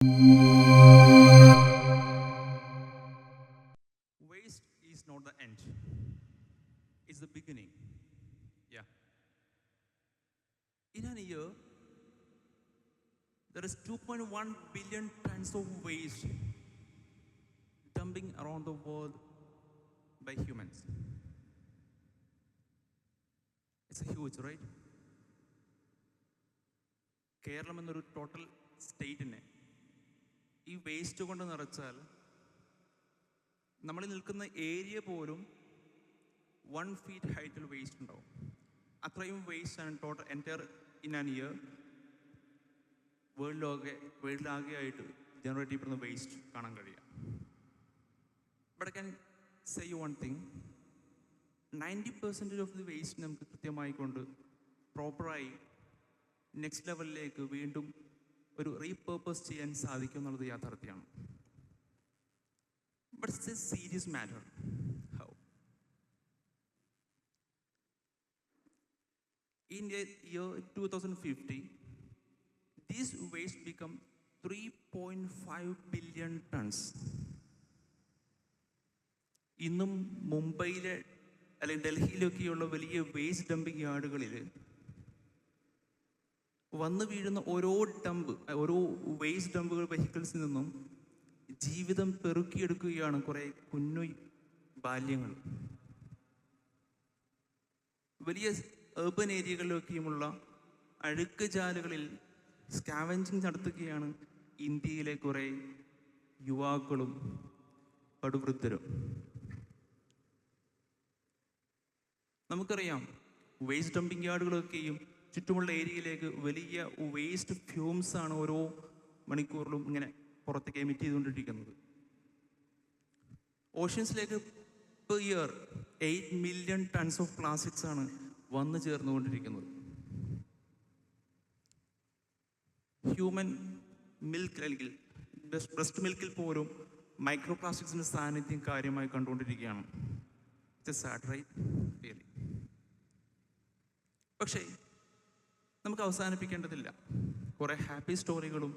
Waste is not the end, it's the beginning. Yeah. In a year, there is 2.1 billion tons of waste dumping around the world by humans. It's a huge, right? Keralam എന്നൊരു total സ്റ്റേറ്റിനെ ഈ waste കൊണ്ട് നിറച്ചാൽ നമ്മൾ നിൽക്കുന്ന area പോലും 1 feet ഹൈറ്റിൽ waste ഉണ്ടാവും. അത്രയും waste ആണ് total entire in an year വേൾഡിലാകെ ആയിട്ട് ജനറേറ്റ് ചെയ്യപ്പെടുന്ന വേസ്റ്റ് കാണാൻ കഴിയുക. But I can say you one thing, 90% of the waste നമുക്ക് കൃത്യമായി കൊണ്ട് പ്രോപ്പറായി നെക്സ്റ്റ് ലെവലിലേക്ക് വീണ്ടും ഒരു റീപർപ്പസ് ചെയ്യാൻ സാധിക്കും എന്നുള്ളത് യാഥാർത്ഥ്യമാണ്. But it's A serious matter. How? In the year 2050, this waste become 3.5 billion tons. ഇന്നും മുംബൈയിലെ അല്ലെങ്കിൽ ഡൽഹിയിലൊക്കെയുള്ള വലിയ വേസ്റ്റ് ഡംപിങ് യാർഡുകളിൽ വന്നു വീഴുന്ന ഓരോ വേസ്റ്റ് ഡമ്പുകൾ വെഹിക്കിൾസിൽ നിന്നും ജീവിതം പെറുക്കിയെടുക്കുകയാണ് കുറേ കുഞ്ഞു ബാല്യങ്ങൾ. വലിയ ഏർബൻ ഏരിയകളിലൊക്കെയുമുള്ള അഴുക്ക് ജാലുകളിൽ സ്കാവഞ്ചിങ് നടത്തുകയാണ് ഇന്ത്യയിലെ കുറേ യുവാക്കളും പടുവൃദ്ധരും. നമുക്കറിയാം, വേസ്റ്റ് ഡംപിങ് യാർഡുകളൊക്കെയും ചുറ്റുമുള്ള ഏരിയയിലേക്ക് വലിയ വേസ്റ്റ് ഫ്യൂംസ് ആണ് ഓരോ മണിക്കൂറിലും ഇങ്ങനെ പുറത്തേക്ക് എമിറ്റ് ചെയ്തുകൊണ്ടിരിക്കുന്നത്. ഓഷ്യൻസിലേക്ക് per year 8 million tons of plastics ആണ് വന്നു ചേർന്നുകൊണ്ടിരിക്കുന്നത്. ഹ്യൂമൻ മിൽക്ക് അല്ലെങ്കിൽ ബ്രസ്റ്റ് മിൽക്കിൽ പോലും മൈക്രോ പ്ലാസ്റ്റിക്സിൻ്റെ സാന്നിധ്യം കാര്യമായി കണ്ടുകൊണ്ടിരിക്കുകയാണ്. It's sad, right? റിയലി. പക്ഷേ നമുക്ക് അവസാനിപ്പിക്കേണ്ടതില്ല. കുറേ ഹാപ്പി സ്റ്റോറികളും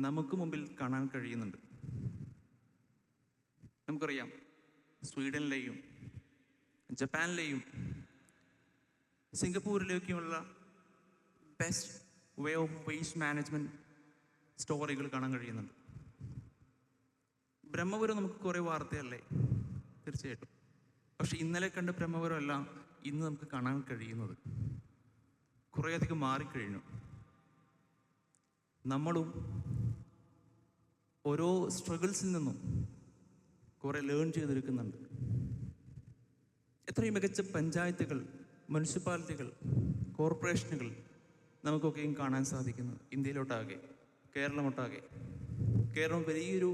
നമുക്ക് മുമ്പിൽ കാണാൻ കഴിയുന്നുണ്ട്. നമുക്കറിയാം, സ്വീഡനിലെയും ജപ്പാനിലെയും സിംഗപ്പൂരിലേക്കുമുള്ള best way of waste management സ്റ്റോറികൾ കാണാൻ കഴിയുന്നുണ്ട്. ബ്രഹ്മപുരം നമുക്ക് കുറേ വാർത്തയല്ലേ, തീർച്ചയായിട്ടും. പക്ഷെ ഇന്നലെ കണ്ട ബ്രഹ്മപുരമല്ല ഇന്ന് നമുക്ക് കാണാൻ കഴിയുന്നത്. കുറേയധികം മാറിക്കഴിഞ്ഞു. നമ്മളും ഓരോ സ്ട്രഗിൾസിൽ നിന്നും കുറേ ലേൺ ചെയ്തെടുക്കുന്നുണ്ട്. എത്രയും മികച്ച പഞ്ചായത്തുകൾ, മുനിസിപ്പാലിറ്റികൾ, കോർപ്പറേഷനുകൾ നമുക്കൊക്കെയും കാണാൻ സാധിക്കുന്നത് ഇന്ത്യയിലൊട്ടാകെ, കേരളമൊട്ടാകെ. കേരളം വലിയൊരു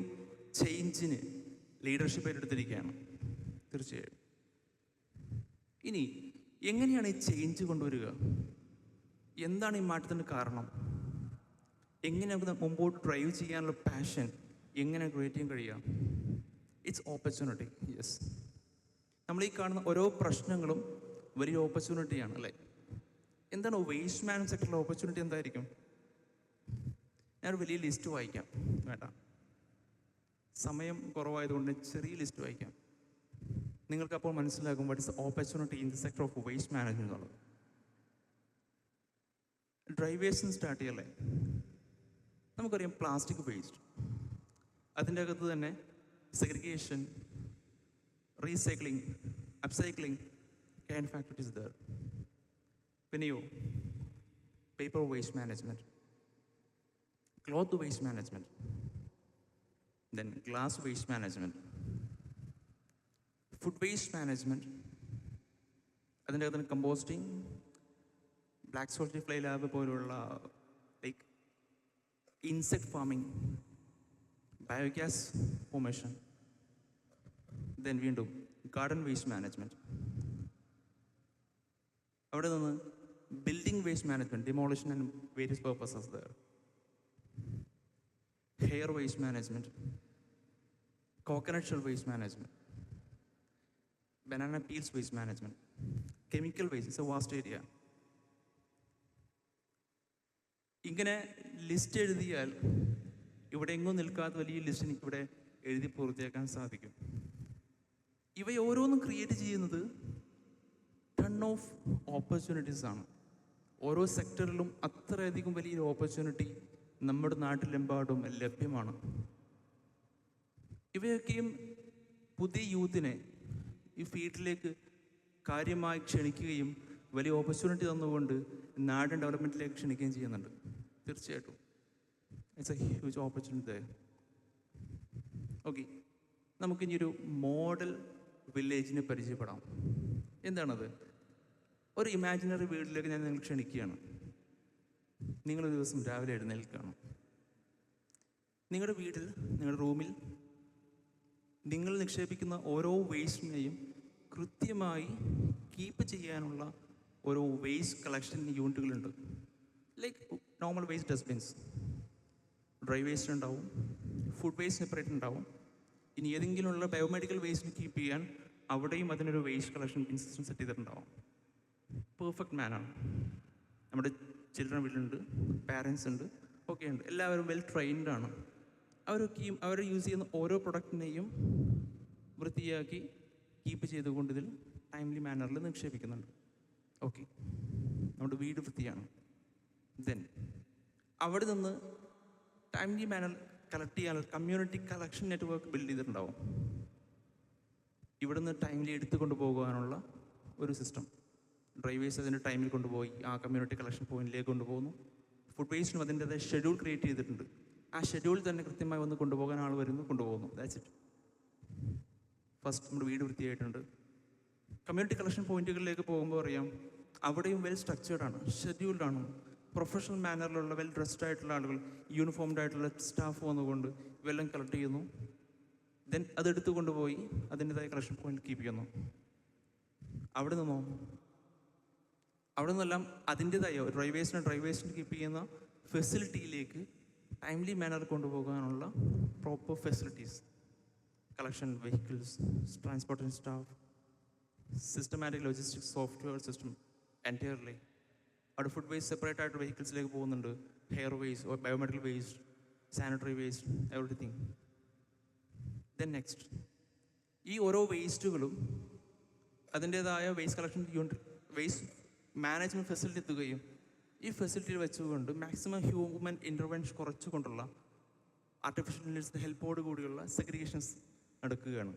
ചേഞ്ചിന് ലീഡർഷിപ്പ് ഏറ്റെടുത്തിരിക്കുകയാണ്. തീർച്ചയായും. ഇനി എങ്ങനെയാണ് ഈ ചേഞ്ച് കൊണ്ടുവരിക? എന്താണ് ഈ മാറ്റത്തിൻ്റെ കാരണം? എങ്ങനെ നമുക്ക് മുമ്പോട്ട് ഡ്രൈവ് ചെയ്യാനുള്ള പാഷൻ എങ്ങനെ ക്രിയേറ്റ് ചെയ്യാൻ കഴിയുക? It's opportunity. യെസ്, നമ്മൾ ഈ കാണുന്ന ഓരോ പ്രശ്നങ്ങളും വലിയ ഓപ്പർച്യൂണിറ്റിയാണ്, അല്ലേ? എന്താണ് വേസ്റ്റ് മാനേജ്മെന്റ് സെക്ടറിലെ ഓപ്പർച്യൂണിറ്റി? എന്തായിരിക്കും? ഞാനൊരു വലിയ ലിസ്റ്റ് വായിക്കാം. വേണ്ട, സമയം കുറവായതുകൊണ്ട് ചെറിയ ലിസ്റ്റ് വായിക്കാം. നിങ്ങൾക്കപ്പോൾ മനസ്സിലാകും what is opportunity in the sector of waste management എന്നുള്ളത്. ഡ്രൈ വേസ്റ്റ് സ്റ്റാർട്ട് ചെയ്യല്ലേ? നമുക്കറിയാം, പ്ലാസ്റ്റിക് വേസ്റ്റ്, അതിൻ്റെ അകത്ത് തന്നെ segregation, recycling, upcycling kind of activities there. പിന്നെയോ paper waste management, cloth waste management, then glass waste management, food waste management, അതിൻ്റെ അകത്ത് composting, black soldier fly lab പോലുള്ള like insect farming, biogas formation, then വീണ്ടും garden waste management. അവിടെ നിന്ന് building waste management, demolition and various purposes there, hair waste management, coconut shell waste management, banana peels waste management, chemical waste. It's a vast area. ഇങ്ങനെ list എഴുതിയാൽ ഇവിടെ എങ്ങും നിൽക്കാത്ത വലിയ list എനിക്കിവിടെ എഴുതി പൂർത്തിയാക്കാൻ സാധിക്കും. ഇവയോരോന്നും ക്രിയേറ്റ് ചെയ്യുന്നത് ടൺ ഓഫ് ഓപ്പർച്യൂണിറ്റീസ് ആണ്. ഓരോ സെക്ടറിലും അത്രയധികം വലിയൊരു ഓപ്പർച്യൂണിറ്റി നമ്മുടെ നാട്ടിലെമ്പാടും ലഭ്യമാണ്. ഇവയൊക്കെയും പുതിയ യൂത്തിനെ ഈ ഫീൽഡിലേക്ക് കാര്യമായി ക്ഷണിക്കുകയും വലിയ ഓപ്പർച്യൂണിറ്റി തന്നുകൊണ്ട് നാടൻ ഡെവലപ്മെൻറ്റിലേക്ക് ക്ഷണിക്കുകയും ചെയ്യുന്നുണ്ട്. തീർച്ചയായിട്ടും it's a huge opportunity. Okay, നമുക്കിനിയൊരു മോഡൽ വില്ലേജിനെ പരിചയപ്പെടാം. എന്താണത്? ഒരു ഇമാജിനറി വീട്ടിലേക്ക് ഞാൻ നിങ്ങൾ ക്ഷണിക്കുകയാണ്. നിങ്ങളൊരു ദിവസം രാവിലെ എഴുന്നേൽക്കുകയാണ്. നിങ്ങളുടെ വീട്ടിൽ, നിങ്ങളുടെ റൂമിൽ നിങ്ങൾ നിക്ഷേപിക്കുന്ന ഓരോ വേസ്റ്റിനെയും കൃത്യമായി കീപ്പ് ചെയ്യാനുള്ള ഓരോ വേസ്റ്റ് കളക്ഷൻ യൂണിറ്റുകളുണ്ട്. Like normal waste dustbins, dry waste ഉണ്ടാവും, ഫുഡ് വേസ്റ്റ് സെപ്പറേറ്റ് ഉണ്ടാവും. ഇനി ഏതെങ്കിലുമുള്ള ബയോമെഡിക്കൽ വേസ്റ്റ് കീപ്പ് ചെയ്യാൻ അവിടെയും അതിനൊരു waste collection bin system set ചെയ്തിട്ടുണ്ടാവും. പെർഫെക്റ്റ് മാനാണ്. നമ്മുടെ ചിൽഡ്രൻ വീട്ടിലുണ്ട്, പാരൻസ് ഉണ്ട്, ഒക്കെ ഉണ്ട്. എല്ലാവരും വെൽ ട്രെയിൻഡ് ആണ്. അവരൊക്കെയും അവർ യൂസ് ചെയ്യുന്ന ഓരോ പ്രൊഡക്റ്റിനെയും വൃത്തിയാക്കി കീപ്പ് ചെയ്തുകൊണ്ട് ഇതിൽ ടൈംലി മാനറിൽ നിക്ഷേപിക്കുന്നുണ്ട്. ഓക്കെ, നമ്മുടെ വീട് വൃത്തിയാണ്. ദെൻ അവിടെ നിന്ന് ടൈംലി മാനർ കളക്ട് ചെയ്യാനുള്ള കമ്മ്യൂണിറ്റി കളക്ഷൻ നെറ്റ്വർക്ക് ബിൽഡ് ചെയ്തിട്ടുണ്ടാവും. ഇവിടെ നിന്ന് ടൈംലി എടുത്തു കൊണ്ടുപോകാനുള്ള ഒരു സിസ്റ്റം. ഡ്രൈ വേസ്റ്റ് അതിൻ്റെ ടൈമിൽ കൊണ്ടുപോയി ആ കമ്മ്യൂണിറ്റി കളക്ഷൻ പോയിന്റിലേക്ക് കൊണ്ടുപോകുന്നു. ഫുഡ് വേസ്റ്റിനും അതിൻ്റെതായ ഷെഡ്യൂൾ ക്രിയേറ്റ് ചെയ്തിട്ടുണ്ട്. ആ ഷെഡ്യൂൾ തന്നെ കൃത്യമായി വന്ന് കൊണ്ടുപോകാൻ ആൾ വരുന്നു, കൊണ്ടുപോകുന്നു. That's it. ഫസ്റ്റ് നമ്മുടെ വീട് വൃത്തിയായിട്ടുണ്ട്. കമ്മ്യൂണിറ്റി കളക്ഷൻ പോയിന്റുകളിലേക്ക് പോകുമ്പോൾ അറിയാം, അവിടെയും വെൽ സ്ട്രക്ചേർഡ് ആണ്, ഷെഡ്യൂൾഡ് ആണ്. പ്രൊഫഷണൽ മാനറിലുള്ള വെൽ ഡ്രസ്ഡ് ആയിട്ടുള്ള ആളുകൾ, യൂണിഫോംഡ് ആയിട്ടുള്ള സ്റ്റാഫ് വന്നുകൊണ്ട് ഇവെല്ലാം കളക്ട് ചെയ്യുന്നു. ദെൻ അതെടുത്ത് കൊണ്ടുപോയി അതിൻ്റെതായ കളക്ഷൻ പോയിന്റ് കീപ്പ് ചെയ്യുന്നു. അവിടെ നിന്നെല്ലാം അതിൻ്റെതായ ഡ്രൈ വേസ്റ്റിന് കീപ്പ് ചെയ്യുന്ന ഫെസിലിറ്റിയിലേക്ക് ടൈംലി മാനർ കൊണ്ടുപോകാനുള്ള proper facilities, collection vehicles, transportation staff, systematic logistics software system entirely. അവിടെ ഫുഡ് വേസ്റ്റ് സെപ്പറേറ്റ് ആയിട്ട് വെഹിക്കിൾസിലേക്ക് പോകുന്നുണ്ട്. Hair waste, biomedical waste, sanitary waste, everything. Then next, ഈ ഓരോ വേസ്റ്റുകളും അതിൻ്റെതായ waste collection unit, waste management facility എത്തുകയും ഈ ഫെസിലിറ്റിയിൽ വെച്ചുകൊണ്ട് മാക്സിമം ഹ്യൂമൻ ഇൻ്റർവെൻഷൻ കുറച്ചുകൊണ്ടുള്ള ആർട്ടിഫിഷ്യൽ ഇൻ്റലിജൻസിൻ്റെ ഹെൽപ്പോട് കൂടിയുള്ള സെഗ്രിഗേഷൻസ് നടക്കുകയാണ്.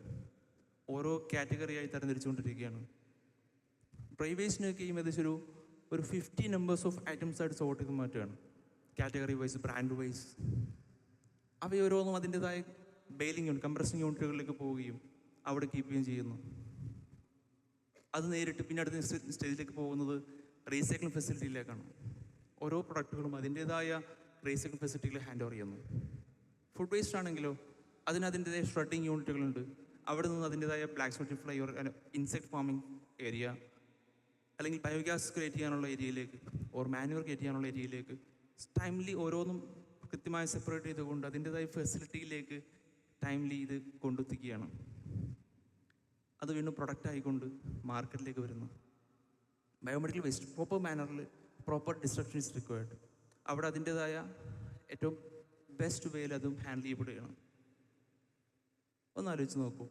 ഓരോ കാറ്റഗറിയായി തരംതിരിച്ചുകൊണ്ടിരിക്കുകയാണ്. ഡ്രൈ വേസ്റ്റിനൊക്കെയും ഏകദേശം ഒരു 50 നമ്പേഴ്സ് ഓഫ് ഐറ്റംസ് ആയിട്ട് സോർട്ട് ചെയ്ത് മാറ്റുകയാണ്. Category wise, brand wise. അവയോരോന്നും അതിൻ്റെതായ ബെയിലിംഗ് യൂണിറ്റ്, കംപ്രസിംഗ് യൂണിറ്റുകളിലേക്ക് പോവുകയും അവിടെ കീപ്പ് ചെയ്യുകയും ചെയ്യുന്നു. അത് നേരിട്ട് പിന്നെ അടുത്ത സ്റ്റേജിലേക്ക് പോകുന്നത് റീസൈക്ലിംഗ് ഫെസിലിറ്റിയിലേക്കാണ്. ഓരോ പ്രൊഡക്റ്റുകളും അതിൻ്റെതായ റീസൈക്ലിംഗ് ഫെസിലിറ്റിയിൽ ഹാൻഡ് ഓവർ ചെയ്യുന്നു. ഫുഡ് വേസ്റ്റ് ആണെങ്കിലോ അതിൻ്റെതായ ഷ്രെഡിങ് യൂണിറ്റുകളുണ്ട്. അവിടെ നിന്ന് അതിൻ്റെതായ black Smith fly or insect farming area, അല്ലെങ്കിൽ ബയോഗ്യാസ് ക്രിയേറ്റ് ചെയ്യാനുള്ള ഏരിയയിലേക്ക് ഓർ മാനുവർ ക്രിയേറ്റ് ചെയ്യാനുള്ള ഏരിയയിലേക്ക് ടൈംലി ഓരോന്നും കൃത്യമായി സെപ്പറേറ്റ് ചെയ്തുകൊണ്ട് അതിൻ്റെതായ ഫെസിലിറ്റിയിലേക്ക് ടൈംലി ഇത് കൊണ്ടെത്തിക്കുകയാണ്. അത് വീണ്ടും പ്രൊഡക്റ്റ് ആയിക്കൊണ്ട് മാർക്കറ്റിലേക്ക് വരുന്നു. ബയോമെഡിക്കൽ വേസ്റ്റ് പ്രോപ്പർ മാനറിൽ പ്രോപ്പർ ഡിസ്ട്രക്ഷൻ ഇസ് റിക്വയർഡ്. അവിടെ അതിൻ്റെതായ ഏറ്റവും ബെസ്റ്റ് വേയിൽ അതും ഹാൻഡിൽ ചെയ്യപ്പെടുകയാണ്. ഒന്ന് ആലോചിച്ച് നോക്കൂ,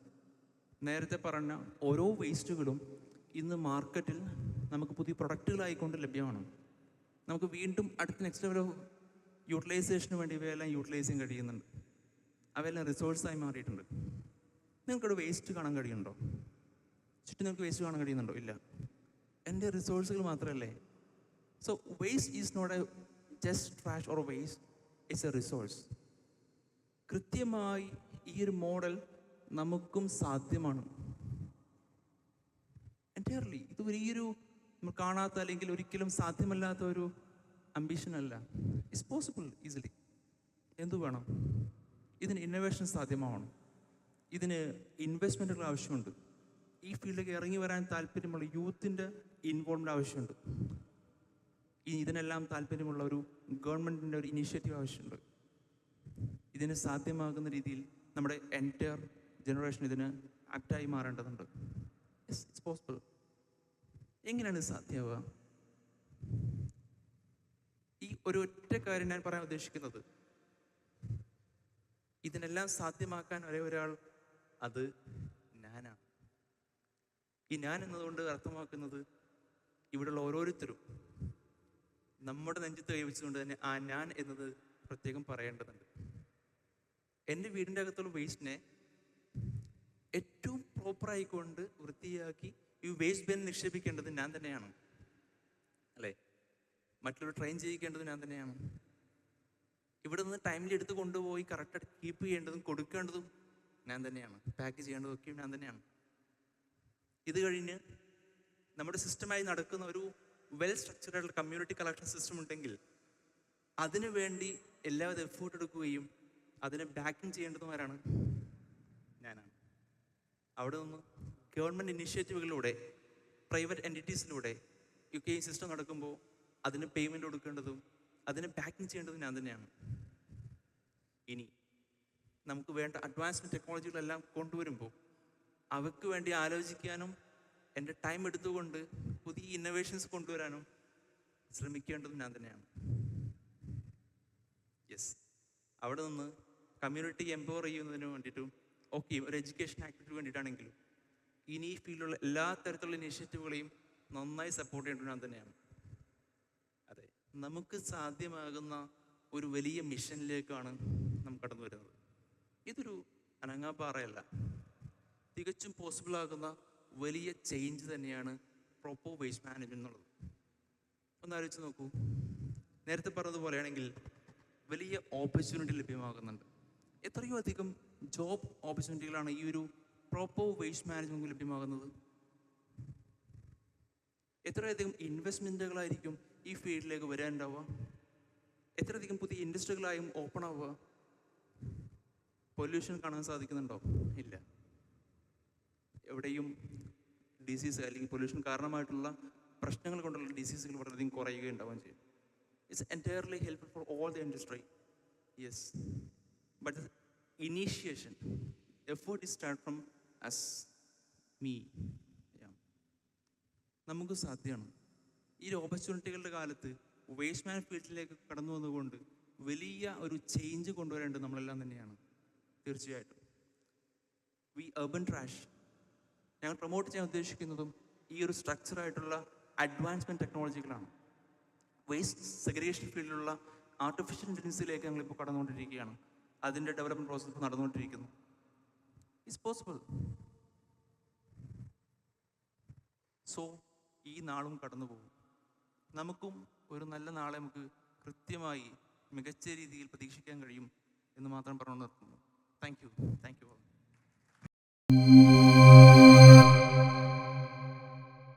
നേരത്തെ പറഞ്ഞ ഓരോ വേസ്റ്റുകളും ഇന്ന് മാർക്കറ്റിൽ നമുക്ക് പുതിയ പ്രൊഡക്റ്റുകളായിക്കൊണ്ട് ലഭ്യമാണ്. നമുക്ക് വീണ്ടും അടുത്ത നെക്സ്റ്റ് ലെവൽ ഓഫ് യൂട്ടിലൈസേഷന് വേണ്ടി ഇവയെല്ലാം യൂട്ടിലൈസ് ചെയ്യാൻ കഴിയുന്നുണ്ട്. അവയെല്ലാം റിസോഴ്സായി മാറിയിട്ടുണ്ട്. നിങ്ങൾക്കിവിടെ വേസ്റ്റ് കാണാൻ കഴിയുന്നുണ്ടോ? ചുറ്റും നിങ്ങൾക്ക് വേസ്റ്റ് കാണാൻ കഴിയുന്നുണ്ടോ? ഇല്ല. എൻ്റെ റിസോഴ്സുകൾ മാത്രമല്ലേ. So waste is not a just trash or waste, it's a resource. കൃത്യമായി ഈ ഒരു മോഡൽ നമുക്കും സാധ്യമാണ്. എൻറ്റയർലി ഇത് വലിയൊരു നമ്മൾ കാണാത്ത അല്ലെങ്കിൽ ഒരിക്കലും സാധ്യമല്ലാത്ത ഒരു അംബിഷൻ അല്ല. It's possible easily. എന്തു വേണം? ഇതിന് ഇന്നോവേഷൻ സാധ്യമാവണം. ഇതിന് ഇൻവെസ്റ്റ്മെൻറ്റുകൾ ആവശ്യമുണ്ട്. ഈ ഫീൽഡിലേക്ക് ഇറങ്ങി വരാൻ താല്പര്യമുള്ള യൂത്തിൻ്റെ ഇൻവോൾവ്മെൻ്റ് ആവശ്യമുണ്ട്. ഇതിനെല്ലാം താല്പര്യമുള്ള ഒരു ഗവൺമെൻറ്റിൻ്റെ ഒരു ഇനീഷ്യേറ്റീവ് ആവശ്യമുണ്ട്. ഇതിന് സാധ്യമാകുന്ന രീതിയിൽ നമ്മുടെ എൻറ്റയർ ജനറേഷൻ ഇതിന് ആക്റ്റായി മാറേണ്ടതുണ്ട്. It's possible. എങ്ങനെയാണ് ഇത് സാധ്യമാവുക? ഈ ഒരു ഒറ്റ കാര്യം ഞാൻ പറയാൻ ഉദ്ദേശിക്കുന്നത്, ഇതിനെല്ലാം സാധ്യമാക്കാൻ ഒരേ ഒരാൾ, അത് ഞാനാണ്. ഈ ഞാൻ എന്നതുകൊണ്ട് അർത്ഥമാക്കുന്നത് ഇവിടെയുള്ള ഓരോരുത്തരും നമ്മുടെ നെഞ്ചത്ത് കൈവച്ചുകൊണ്ട് തന്നെ ആ ഞാൻ എന്നത് പ്രത്യേകം പറയേണ്ടതുണ്ട്. എൻ്റെ വീടിൻ്റെ അകത്തുള്ള വേസ്റ്റിനെ ഏറ്റവും പ്രോപ്പറായിക്കൊണ്ട് വൃത്തിയാക്കി ഈ വേസ്റ്റ് ബിൻ നിക്ഷേപിക്കേണ്ടത് ഞാൻ തന്നെയാണ്, അല്ലേ? മറ്റുള്ളവർ ട്രെയിൻ ചെയ്യിക്കേണ്ടത് ഞാൻ തന്നെയാണ്. ഇവിടെ നിന്ന് ടൈമിൽ എടുത്ത് കൊണ്ടുപോയി കറക്റ്റായിട്ട് കീപ്പ് ചെയ്യേണ്ടതും കൊടുക്കേണ്ടതും ഞാൻ തന്നെയാണ്. പാക്ക് ചെയ്യേണ്ടതും ഒക്കെയും ഞാൻ തന്നെയാണ്. ഇത് കഴിഞ്ഞ് നമ്മുടെ സിസ്റ്റമായി നടക്കുന്ന ഒരു well structured community collection system ഉണ്ടെങ്കിൽ അതിനു വേണ്ടി എല്ലാവരും എഫേർട്ട് എടുക്കുകയും അതിനെ ബാക്കിങ് ചെയ്യേണ്ടതും ആരാണ്? ഞാനാണ്. അവിടെ നിന്ന് ഗവൺമെൻറ് ഇനിഷ്യേറ്റീവുകളിലൂടെ, പ്രൈവറ്റ് എൻറ്റിറ്റീസിലൂടെ ഈ സിസ്റ്റം നടക്കുമ്പോൾ അതിന് പേയ്മെൻറ്റ് കൊടുക്കേണ്ടതും അതിനെ ബാക്കിങ് ചെയ്യേണ്ടതും ഞാൻ തന്നെയാണ്. ഇനി നമുക്ക് വേണ്ട അഡ്വാൻസ്ഡ് ടെക്നോളജികളെല്ലാം കൊണ്ടുവരുമ്പോൾ അവയ്ക്ക് വേണ്ടി ആലോചിക്കാനും എൻ്റെ ടൈം എടുത്തുകൊണ്ട് പുതിയ ഇന്നോവേഷൻസ് കൊണ്ടുവരാനും ശ്രമിക്കേണ്ടതും ഞാൻ തന്നെയാണ്. യെസ്, അവിടെ നിന്ന് കമ്മ്യൂണിറ്റി എംപവർ ചെയ്യുന്നതിന് വേണ്ടിയിട്ടും ഓക്കെ, ഒരു എഡ്യൂക്കേഷൻ ആക്ടിവിറ്റിക്ക് വേണ്ടിയിട്ടാണെങ്കിലും ഇനി ഈ ഫീൽഡിലുള്ള എല്ലാ തരത്തിലുള്ള ഇനിഷ്യേറ്റീവുകളെയും നന്നായി സപ്പോർട്ട് ചെയ്യേണ്ടത് ഞാൻ തന്നെയാണ്. അതെ, നമുക്ക് സാധ്യമാകുന്ന ഒരു വലിയ മിഷനിലേക്കാണ് നാം കടന്നു വരുന്നത്. ഇതൊരു അനങ്ങാപ്പാറയല്ല, തികച്ചും പോസിബിൾ ആകുന്ന വലിയ ചേഞ്ച് തന്നെയാണ് പ്രോപ്പർ വേസ്റ്റ് മാനേജ്മെന്റ് എന്നുള്ളത്. ഒന്ന് ആലോചിച്ച് നോക്കൂ. നേരത്തെ പറഞ്ഞതുപോലെയാണെങ്കിൽ വലിയ ഓപ്പർച്യൂണിറ്റി ലഭ്യമാകുന്നുണ്ട്. എത്രയോ അധികം ജോബ് ഓപ്പർച്യൂണിറ്റികളാണ് ഈ ഒരു പ്രോപ്പർ വേസ്റ്റ് മാനേജ്മെന്റ് ലഭ്യമാകുന്നത്. എത്രയധികം ഇൻവെസ്റ്റ്മെൻറ്റുകളായിരിക്കും ഈ ഫീൽഡിലേക്ക് വരാനുണ്ടാവുക. എത്രയധികം പുതിയ ഇൻഡസ്ട്രികളായും ഓപ്പൺ ആവുക. പൊല്യൂഷൻ കാണാൻ സാധിക്കുന്നുണ്ടോ? ഇല്ല. എവിടെയും ഡിസീസ് അല്ലെങ്കിൽ പൊല്യൂഷൻ കാരണമായിട്ടുള്ള പ്രശ്നങ്ങൾ കൊണ്ടുള്ള ഡിസീസുകൾ വളരെയധികം കുറയുകയുണ്ടാവുകയും ചെയ്യും. It's entirely helpful for all the industry. Yes, but initiation effort is start from us, me. നമുക്ക് സാധ്യമാണ്. ഈ ഓപ്പർച്യൂണിറ്റികളുടെ കാലത്ത് വേസ്റ്റ് മാൻ ഫീൽഡിലേക്ക് കടന്നു വന്നുകൊണ്ട് വലിയ ഒരു ചേഞ്ച് കൊണ്ടുവരേണ്ടത് നമ്മളെല്ലാം തന്നെയാണ്. തീർച്ചയായിട്ടും വി അർബൻ ട്രാഷ് ഞങ്ങൾ പ്രൊമോട്ട് ചെയ്യാൻ ഉദ്ദേശിക്കുന്നതും ഈ ഒരു സ്ട്രക്ചറായിട്ടുള്ള അഡ്വാൻസ്മെൻറ്റ് ടെക്നോളജികളാണ്. വേസ്റ്റ് സെഗ്രിഗേഷൻ ഫീൽഡിലുള്ള ആർട്ടിഫിഷ്യൽ ഇൻ്റലിജൻസിലേക്ക് ഞങ്ങളിപ്പോൾ കടന്നുകൊണ്ടിരിക്കുകയാണ്. അതിൻ്റെ ഡെവലപ്മെൻറ്റ് പ്രോസസ്സ് നടന്നുകൊണ്ടിരിക്കുന്നു. It's possible. സോ ഈ നാളും കടന്നു പോകും. നമുക്കും ഒരു നല്ല നാളെ നമുക്ക് കൃത്യമായി മികച്ച രീതിയിൽ പ്രതീക്ഷിക്കാൻ കഴിയും എന്ന് മാത്രം പറഞ്ഞു നിർത്തുന്നു. Thank you.